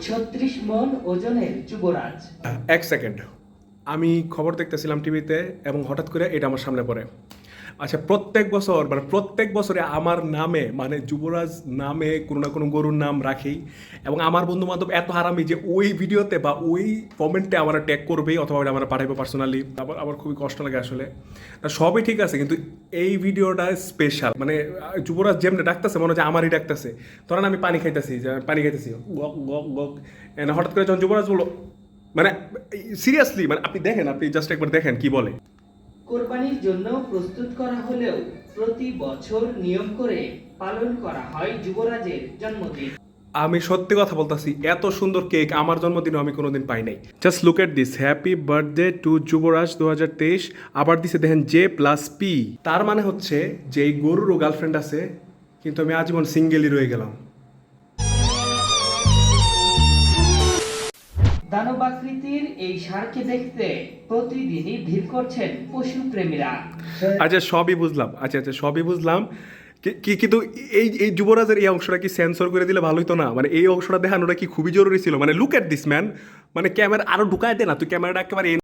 36 মন ওজনের যুবরাজ। এক সেকেন্ড, আমি খবর দেখতেছিলাম টিভিতে এবং হঠাৎ করে এটা আমার সামনে পড়ে। আচ্ছা, প্রত্যেক বছরে আমার নামে মানে যুবরাজ নামে কোনো না কোনো গরুর নাম রাখি, এবং আমার বন্ধু বান্ধব এত হারামি যে ওই ভিডিওতে বা ওই কমেন্টে আমার ট্যাগ করবেই অথবা ওটা আমার পাঠাইবে পার্সোনালি। আমার খুবই কষ্ট লাগে আসলে। সবই ঠিক আছে, কিন্তু এই ভিডিওটা স্পেশাল। মানে যুবরাজ যেমনি ডাকতেছে মনে হচ্ছে আমারই ডাকতেছে। ধরেন আমি পানি খাইতেছি, গক গক গক, হঠাৎ করে যখন যুবরাজ বললো, মানে সিরিয়াসলি, মানে আপনি দেখেন, আপনি জাস্ট একবার দেখেন কি বলে। কোরবানির জন্য প্রস্তুত করা হলেও প্রতি বছর নিয়ম করে পালন করা হয় যুবরাজের জন্মদিন। আমি সত্যি কথা বলতেছি, এত সুন্দর কেক আমার জন্মদিনও আমি কোনোদিন পাই নাই। Just look at this, happy birthday to Yuvraj 2023। আবার দিছে দেখেন J+P, তার মানে হচ্ছে যে এই গরুরও গার্লফ্রেন্ড আছে, কিন্তু আমি আজীবন সিঙ্গেলই রয়ে গেলাম। দানবাকৃতির এই ষাঁড়কে দেখতে প্রতিদিনই ভিড় করছেন পশুপ্রেমীরা। আচ্ছা সবই বুঝলাম, আচ্ছা সবই বুঝলাম, কিন্তু এই যুবরাজের এই অংশটা কি সেন্সর করে দিলে ভালোই তো না? মানে এই অংশটা দেখানোটা কি খুবই জরুরি ছিল? মানে লুক এট দিস ম্যান, মানে ক্যামেরা আরো ঢুকায় দে না, তুই ক্যামেরাটা একেবারে